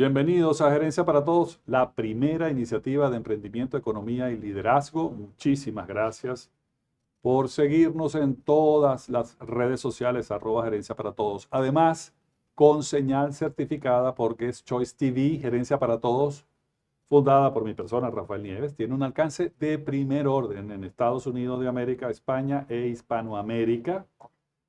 Bienvenidos a Gerencia para Todos, la primera iniciativa de emprendimiento, economía y liderazgo. Muchísimas gracias por seguirnos en todas las redes sociales, @Gerencia para Todos. Además, con señal certificada porque es Choice TV, Gerencia para Todos, fundada por mi persona, Rafael Nieves, tiene un alcance de primer orden en Estados Unidos de América, España e Hispanoamérica.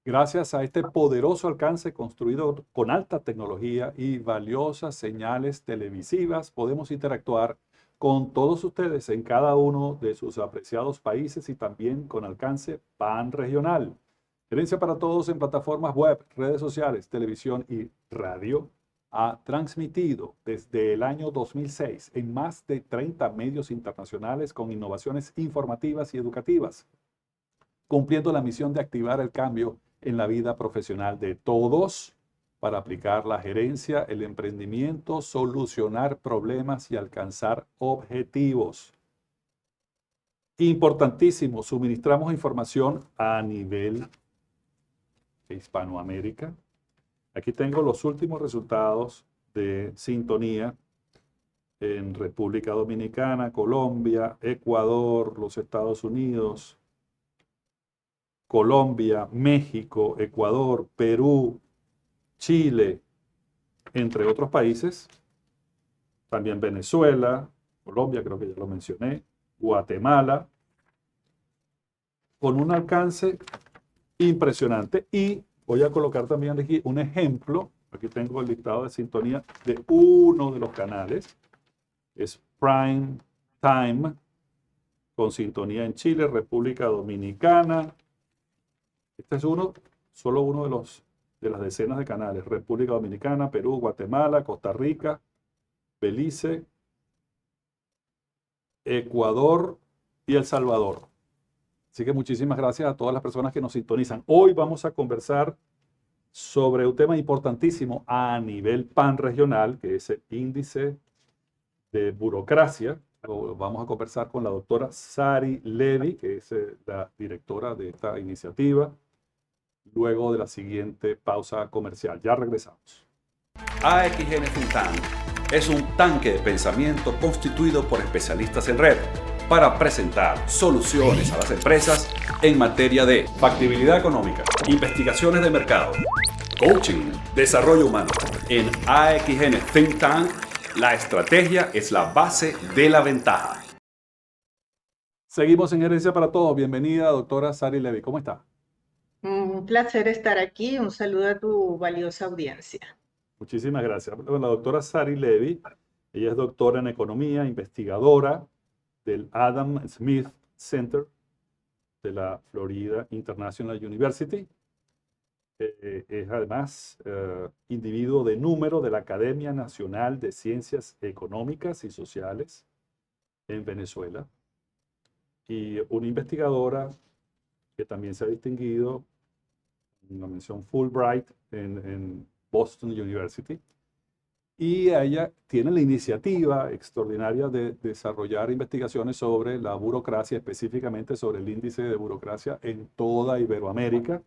Gracias a este poderoso alcance construido con alta tecnología y valiosas señales televisivas, podemos interactuar con todos ustedes en cada uno de sus apreciados países y también con alcance panregional. Gerencia para Todos en plataformas web, redes sociales, televisión y radio ha transmitido desde el año 2006 en más de 30 medios internacionales con innovaciones informativas y educativas, cumpliendo la misión de activar el cambio en la vida profesional de todos para aplicar la gerencia, el emprendimiento, solucionar problemas y alcanzar objetivos. Importantísimo, suministramos información a nivel de Hispanoamérica. Aquí tengo los últimos resultados de sintonía en República Dominicana, Colombia, Ecuador, los Estados Unidos, Colombia, México, Ecuador, Perú, Chile, entre otros países. También Venezuela, Colombia, creo que ya lo mencioné, Guatemala, con un alcance impresionante. Y voy a colocar también aquí un ejemplo. Aquí tengo el listado de sintonía de uno de los canales. Es Prime Time, con sintonía en Chile, República Dominicana. Este es solo uno de las decenas de canales. República Dominicana, Perú, Guatemala, Costa Rica, Belice, Ecuador y El Salvador. Así que muchísimas gracias a todas las personas que nos sintonizan. Hoy vamos a conversar sobre un tema importantísimo a nivel panregional, que es el índice de burocracia. Vamos a conversar con la doctora Sari Levy, que es la directora de esta iniciativa, luego de la siguiente pausa comercial. Ya regresamos. AXN Think Tank es un tanque de pensamiento constituido por especialistas en red para presentar soluciones a las empresas en materia de factibilidad económica, investigaciones de mercado, coaching, desarrollo humano. En AXN Think Tank, la estrategia es la base de la ventaja. Seguimos en Gerencia para Todos. Bienvenida, doctora Sari Levy. ¿Cómo está? Un placer estar aquí. Un saludo a tu valiosa audiencia. Muchísimas gracias. Bueno, la doctora Sari Levy, ella es doctora en economía, investigadora del Adam Smith Center de la Florida International University. Es además individuo de número de la Academia Nacional de Ciencias Económicas y Sociales en Venezuela, y una investigadora que también se ha distinguido en la mención Fulbright en Boston University. Y ella tiene la iniciativa extraordinaria de desarrollar investigaciones sobre la burocracia, específicamente sobre el índice de burocracia en toda Iberoamérica.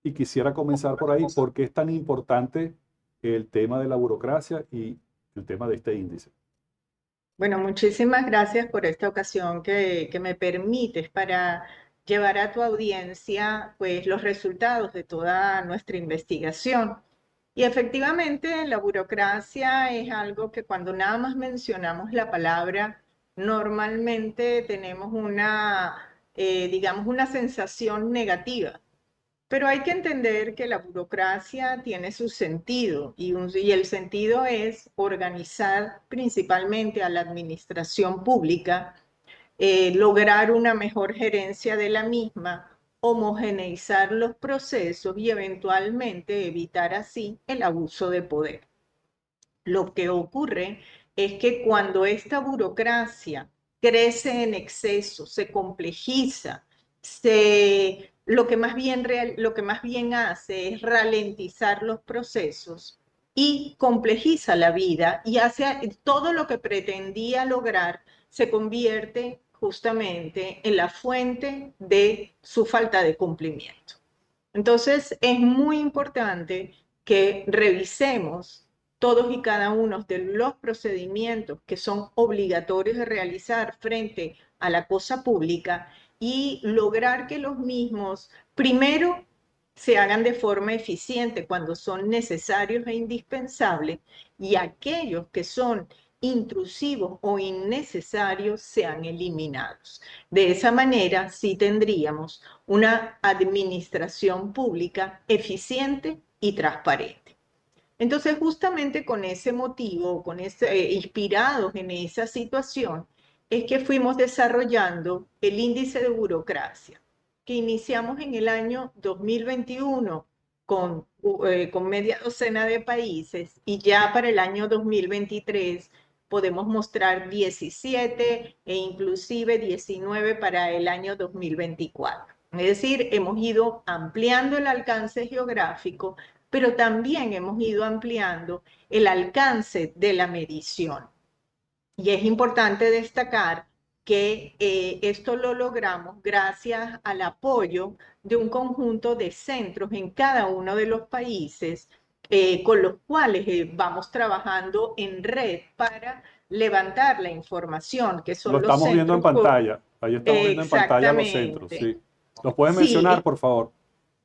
Y quisiera comenzar por ahí. ¿Por qué es tan importante el tema de la burocracia y el tema de este índice? Bueno, muchísimas gracias por esta ocasión que me permites para llevar a tu audiencia pues, los resultados de toda nuestra investigación. Y efectivamente, la burocracia es algo que cuando nada más mencionamos la palabra, normalmente tenemos digamos, una sensación negativa. Pero hay que entender que la burocracia tiene su sentido y el sentido es organizar principalmente a la administración pública, lograr una mejor gerencia de la misma, homogeneizar los procesos y eventualmente evitar así el abuso de poder. Lo que ocurre es que cuando esta burocracia crece en exceso, se complejiza, lo que más bien hace es ralentizar los procesos y complejiza la vida y hace todo lo que pretendía lograr se convierte justamente en la fuente de su falta de cumplimiento. Entonces, es muy importante que revisemos todos y cada uno de los procedimientos que son obligatorios de realizar frente a la cosa pública y lograr que los mismos, primero, se hagan de forma eficiente cuando son necesarios e indispensables, y aquellos que son intrusivos o innecesarios sean eliminados. De esa manera, sí tendríamos una administración pública eficiente y transparente. Entonces, justamente con ese motivo, inspirados en esa situación, es que fuimos desarrollando el índice de burocracia, que iniciamos en el año 2021 con media docena de países, y ya para el año 2023 podemos mostrar 17 e inclusive 19 para el año 2024. Es decir, hemos ido ampliando el alcance geográfico, pero también hemos ido ampliando el alcance de la medición. Y es importante destacar que esto lo logramos gracias al apoyo de un conjunto de centros en cada uno de los países, con los cuales vamos trabajando en red para levantar la información, que Lo son los estamos viendo en centros. pantalla. Ahí estamos viendo en pantalla los centros, Exactamente. sí. ¿Los puedes mencionar, Sí, por favor?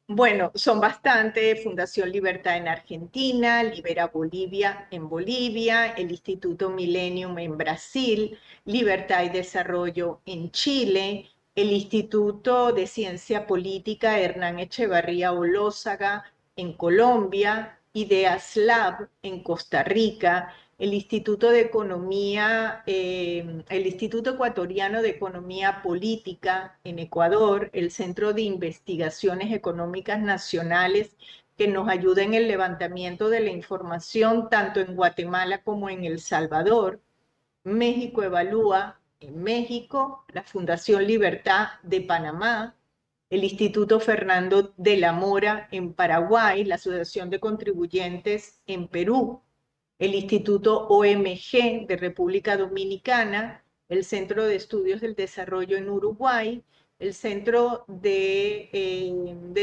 bueno, son bastante: Fundación Libertad en Argentina, Libera Bolivia en Bolivia, el Instituto Millennium en Brasil, Libertad y Desarrollo en Chile, el Instituto de Ciencia Política Hernán Echevarría Olózaga en Colombia, Ideas Lab en Costa Rica, el Instituto de Economía, el Instituto Ecuatoriano de Economía Política en Ecuador, el Centro de Investigaciones Económicas Nacionales, que nos ayuda en el levantamiento de la información tanto en Guatemala como en El Salvador, México Evalúa en México, la Fundación Libertad de Panamá, el Instituto Fernando de la Mora en Paraguay, la Asociación de Contribuyentes en Perú, el Instituto OMG de República Dominicana, el Centro de Estudios del Desarrollo en Uruguay, el Centro de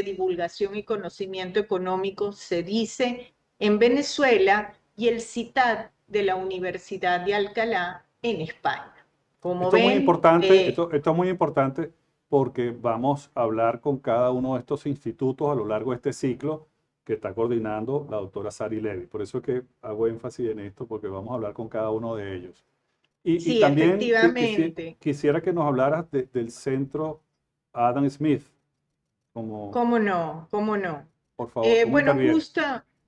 Divulgación y Conocimiento Económico, CEDICE, en Venezuela, y el CITAD de la Universidad de Alcalá en España. Como Esto es muy ven, importante, esto es muy importante porque vamos a hablar con cada uno de estos institutos a lo largo de este ciclo que está coordinando la doctora Sari Levy. Por eso es que hago énfasis en esto, porque vamos a hablar con cada uno de ellos. Y sí, también efectivamente. quisiera que nos hablaras del centro Adam Smith, como, ¿Cómo no? ¿Cómo no? por favor, ¿cómo Bueno, interviene?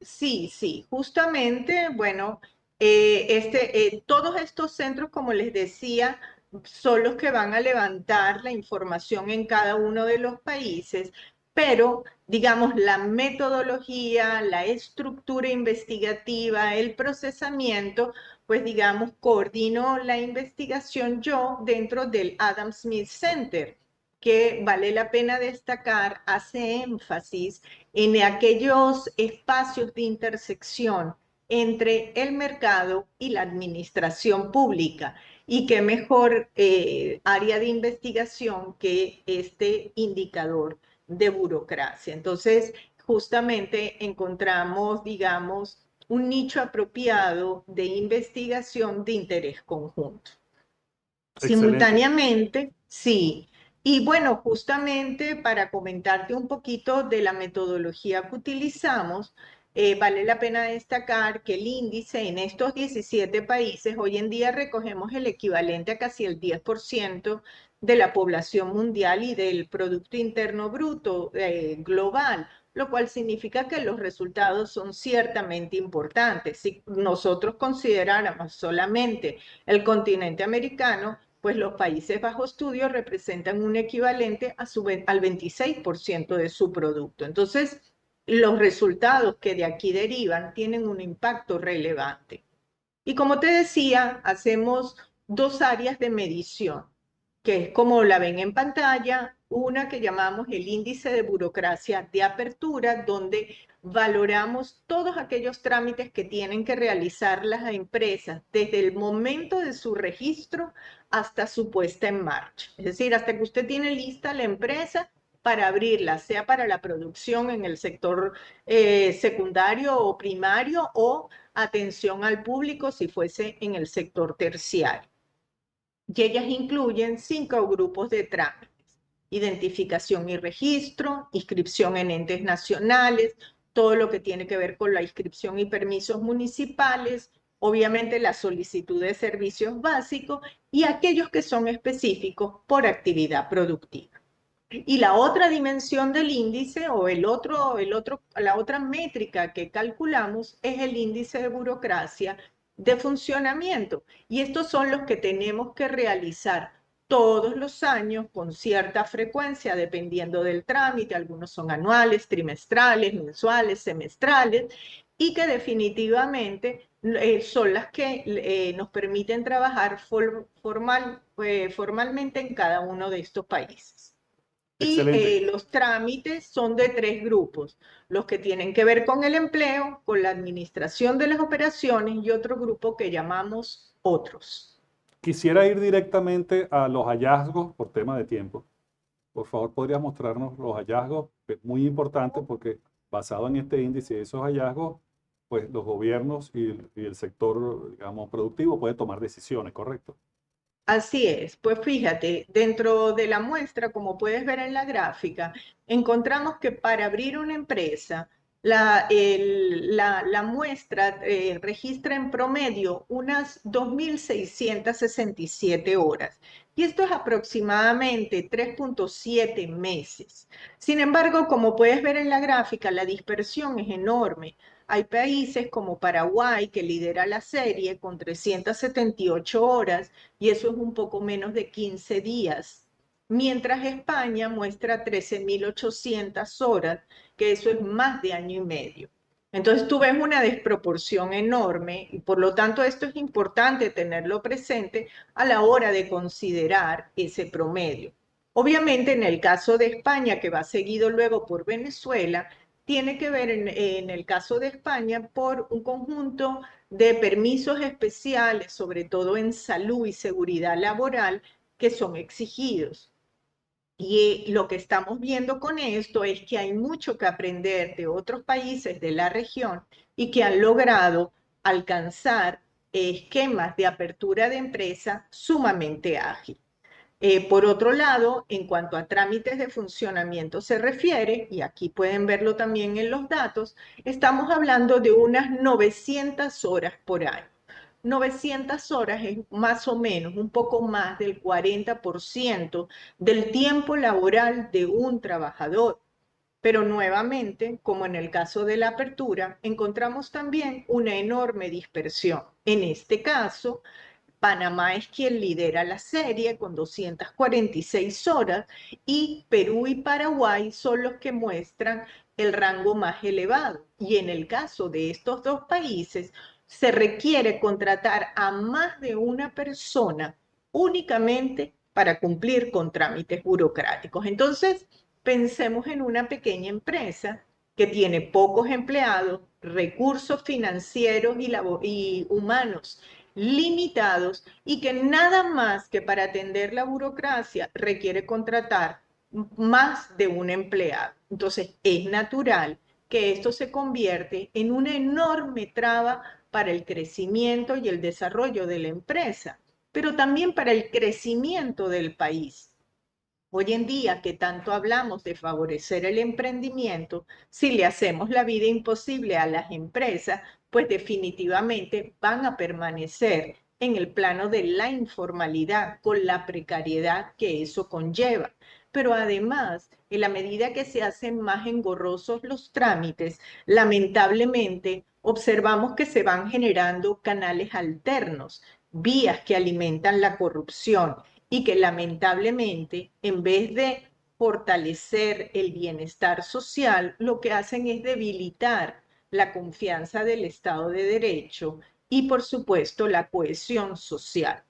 sí, justamente, bueno, todos estos centros, como les decía, son los que van a levantar la información en cada uno de los países, pero, digamos, la metodología, la estructura investigativa, el procesamiento, pues, digamos, coordino la investigación yo dentro del Adam Smith Center, que vale la pena destacar, hace énfasis en aquellos espacios de intersección entre el mercado y la administración pública. Y qué mejor área de investigación que este indicador de burocracia. Entonces, justamente encontramos, digamos, un nicho apropiado de investigación de interés conjunto. Excelente. Simultáneamente, sí. Y bueno, justamente para comentarte un poquito de la metodología que utilizamos, vale la pena destacar que el índice en estos 17 países, hoy en día recogemos el equivalente a casi el 10% de la población mundial y del Producto Interno Bruto global, lo cual significa que los resultados son ciertamente importantes. Si nosotros consideráramos solamente el continente americano, pues los Países Bajo Estudio representan un equivalente al 26% de su producto. Entonces, los resultados que de aquí derivan tienen un impacto relevante. Y como te decía, hacemos dos áreas de medición, que es como la ven en pantalla, una que llamamos el índice de burocracia de apertura, donde valoramos todos aquellos trámites que tienen que realizar las empresas desde el momento de su registro hasta su puesta en marcha. Es decir, hasta que usted tiene lista la empresa para abrirla, sea para la producción en el sector secundario o primario, o atención al público si fuese en el sector terciario. Y ellas incluyen 5 grupos de trámites: identificación y registro, inscripción en entes nacionales, todo lo que tiene que ver con la inscripción y permisos municipales, obviamente la solicitud de servicios básicos y aquellos que son específicos por actividad productiva. Y la otra dimensión del índice o la otra métrica que calculamos es el índice de burocracia de funcionamiento. Y estos son los que tenemos que realizar todos los años con cierta frecuencia, dependiendo del trámite. Algunos son anuales, trimestrales, mensuales, semestrales, y que definitivamente son las que nos permiten trabajar formalmente en cada uno de estos países. Excelente. Y los trámites son de 3 grupos: los que tienen que ver con el empleo, con la administración de las operaciones, y otro grupo que llamamos otros. Quisiera ir directamente a los hallazgos por tema de tiempo. Por favor, ¿podrías mostrarnos los hallazgos? Es muy importante porque basado en este índice y esos hallazgos, pues los gobiernos y el sector, digamos, productivo puede tomar decisiones, ¿correcto? Así es, pues fíjate, dentro de la muestra, como puedes ver en la gráfica, encontramos que para abrir una empresa, la muestra registra en promedio unas 2.667 horas. Y esto es aproximadamente 3.7 meses. Sin embargo, como puedes ver en la gráfica, la dispersión es enorme. Hay países como Paraguay, que lidera la serie con 378 horas, y eso es un poco menos de 15 días. Mientras España muestra 13.800 horas, que eso es más de año y medio. Entonces tú ves una desproporción enorme y por lo tanto esto es importante tenerlo presente a la hora de considerar ese promedio. Obviamente en el caso de España, que va seguido luego por Venezuela, tiene que ver en el caso de España por un conjunto de permisos especiales, sobre todo en salud y seguridad laboral, que son exigidos. Y lo que estamos viendo con esto es que hay mucho que aprender de otros países de la región y que han logrado alcanzar esquemas de apertura de empresa sumamente ágiles. Por otro lado, en cuanto a trámites de funcionamiento se refiere, y aquí pueden verlo también en los datos, estamos hablando de unas 900 horas por año. 900 horas es más o menos un poco más del 40% del tiempo laboral de un trabajador. Pero nuevamente, como en el caso de la apertura, encontramos también una enorme dispersión. En este caso, Panamá es quien lidera la serie con 246 horas y Perú y Paraguay son los que muestran el rango más elevado. Y en el caso de estos dos países, se requiere contratar a más de una persona únicamente para cumplir con trámites burocráticos. Entonces, pensemos en una pequeña empresa que tiene pocos empleados, recursos financieros y humanos limitados y que nada más que para atender la burocracia requiere contratar más de un empleado. Entonces, es natural que esto se convierte en una enorme traba para el crecimiento y el desarrollo de la empresa, pero también para el crecimiento del país. Hoy en día, que tanto hablamos de favorecer el emprendimiento, si le hacemos la vida imposible a las empresas, pues definitivamente van a permanecer en el plano de la informalidad con la precariedad que eso conlleva. Pero además, en la medida que se hacen más engorrosos los trámites, lamentablemente observamos que se van generando canales alternos, vías que alimentan la corrupción y que lamentablemente, en vez de fortalecer el bienestar social, lo que hacen es debilitar la confianza del Estado de Derecho y, por supuesto, la cohesión social.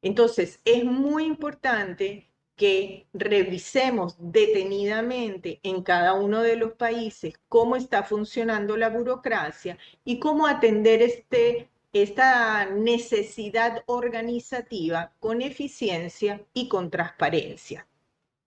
Entonces, es muy importante que revisemos detenidamente en cada uno de los países cómo está funcionando la burocracia y cómo atender esta necesidad organizativa con eficiencia y con transparencia.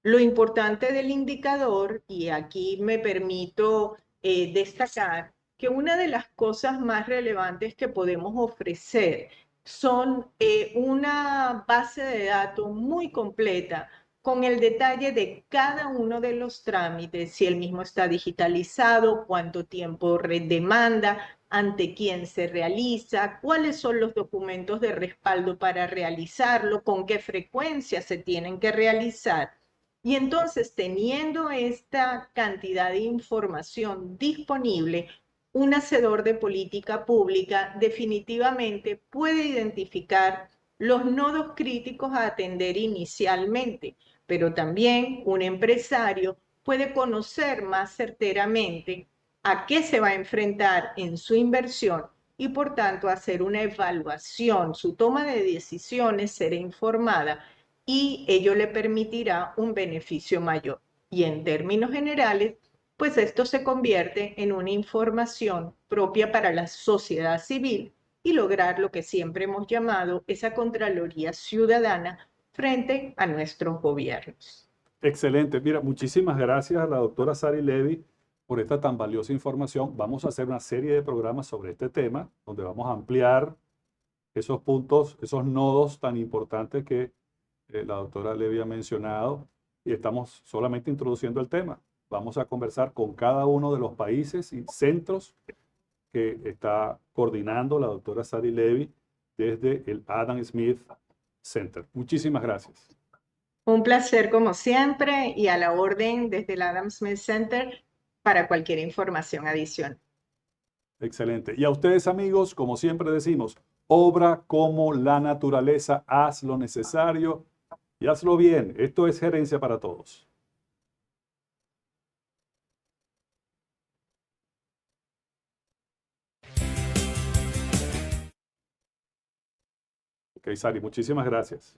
Lo importante del indicador, y aquí me permito destacar que una de las cosas más relevantes que podemos ofrecer son una base de datos muy completa con el detalle de cada uno de los trámites, si el mismo está digitalizado, cuánto tiempo demanda, ante quién se realiza, cuáles son los documentos de respaldo para realizarlo, con qué frecuencia se tienen que realizar. Y entonces, teniendo esta cantidad de información disponible, un hacedor de política pública definitivamente puede identificar los nodos críticos a atender inicialmente, pero también un empresario puede conocer más certeramente a qué se va a enfrentar en su inversión y por tanto hacer una evaluación. Su toma de decisiones será informada y ello le permitirá un beneficio mayor. Y en términos generales, pues esto se convierte en una información propia para la sociedad civil y lograr lo que siempre hemos llamado esa Contraloría ciudadana frente a nuestros gobiernos. Excelente. Mira, muchísimas gracias a la doctora Sari Levy por esta tan valiosa información. Vamos a hacer una serie de programas sobre este tema, donde vamos a ampliar esos puntos, esos nodos tan importantes que la doctora Levy ha mencionado, y estamos solamente introduciendo el tema. Vamos a conversar con cada uno de los países y centros que está coordinando la doctora Sari Levy desde el Adam Smith Center. Muchísimas gracias. Un placer como siempre y a la orden desde el Adam Smith Center para cualquier información adicional. Excelente. Y a ustedes, amigos, como siempre decimos, obra como la naturaleza, haz lo necesario y hazlo bien. Esto es Gerencia para Todos. Ok, Sari, muchísimas gracias.